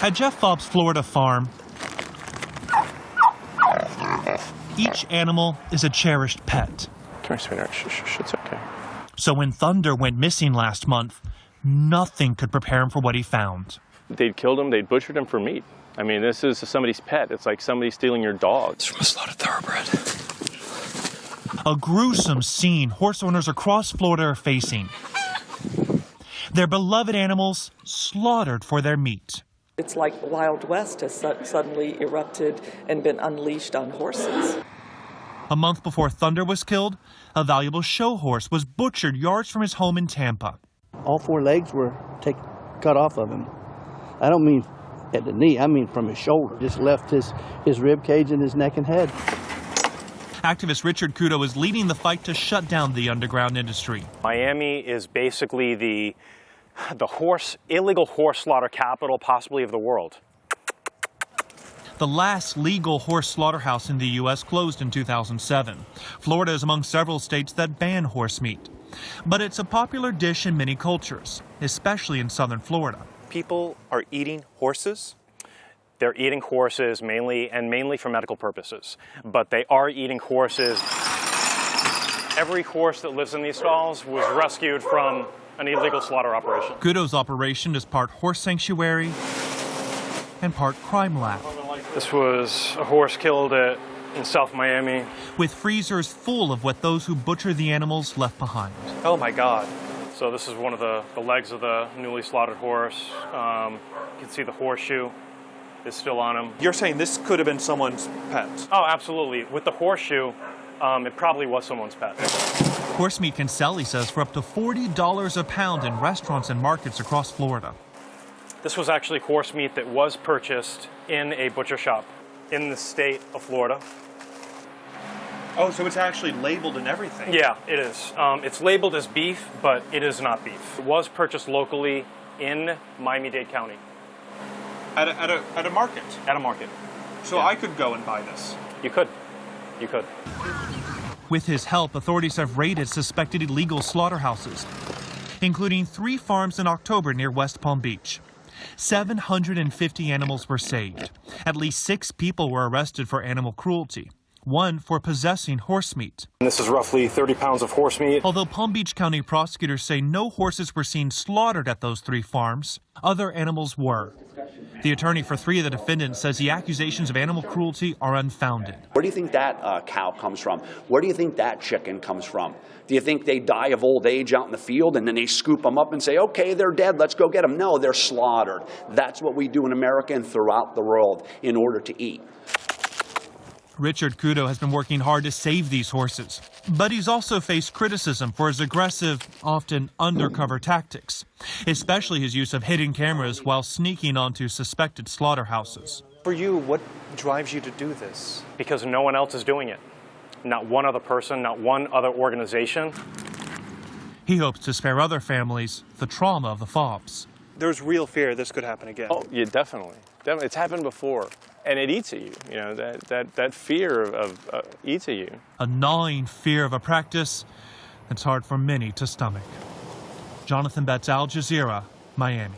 At Jeff Fobb's Florida farm, each animal is a cherished pet. Come here, sweetheart. Shh, it's okay. So when Thunder went missing last month, nothing could prepare him for what he found. They'd killed him, they'd butchered him for meat. I mean, this is somebody's pet. It's like somebody stealing your dog. It's from a slaughtered thoroughbred. A gruesome scene horse owners across Florida are facing. Their beloved animals slaughtered for their meat. It's like the Wild West has suddenly erupted and been unleashed on horses. A month before Thunder was killed, a valuable show horse was butchered yards from his home in Tampa. All 4 legs were cut off of him. I don't mean at the knee, I mean from his shoulder. Just left his rib cage and his neck and head. Activist Richard Kudo is leading the fight to shut down the underground industry. Miami is basically the illegal horse slaughter capital, possibly of the world. The last legal horse slaughterhouse in the U.S. closed in 2007. Florida is among several states that ban horse meat. But it's a popular dish in many cultures, especially in southern Florida. People are eating horses. They're eating horses mainly for medical purposes. But they are eating horses. Every horse that lives in these stalls was rescued from an illegal slaughter operation. Kudo's operation is part horse sanctuary and part crime lab. This was a horse killed in South Miami. With freezers full of what those who butcher the animals left behind. Oh my God. So this is one of the legs of the newly slaughtered horse. You can see the horseshoe is still on him. You're saying this could have been someone's pet? Oh, absolutely. With the horseshoe, it probably was someone's pet. Horse meat can sell, he says, for up to $40 a pound in restaurants and markets across Florida. This was actually horse meat that was purchased in a butcher shop in the state of Florida. Oh, so it's actually labeled and everything? Yeah, it is. It's labeled as beef, but it is not beef. It was purchased locally in Miami-Dade County. At a market? At a market. So yeah. I could go and buy this? You could. You could. With his help, authorities have raided suspected illegal slaughterhouses, including 3 farms in October near West Palm Beach. 750 animals were saved. At least 6 people were arrested for animal cruelty, 1 for possessing horse meat. This is roughly 30 pounds of horse meat. Although Palm Beach County prosecutors say no horses were seen slaughtered at those 3 farms, other animals were. The attorney for 3 of the defendants says the accusations of animal cruelty are unfounded. Where do you think that cow comes from? Where do you think that chicken comes from? Do you think they die of old age out in the field and then they scoop them up and say, okay, they're dead, let's go get them? No, they're slaughtered. That's what we do in America and throughout the world in order to eat. Richard Kudo has been working hard to save these horses, but he's also faced criticism for his aggressive, often undercover tactics, especially his use of hidden cameras while sneaking onto suspected slaughterhouses. For you, what drives you to do this? Because no one else is doing it. Not one other person, not one other organization. He hopes to spare other families the trauma of the Fobbs. There's real fear this could happen again. Oh, yeah, definitely. Definitely. It's happened before. And it eats at you. You know, that fear of eats at you. A gnawing fear of a practice that's hard for many to stomach. Jonathan Betts, Al Jazeera, Miami.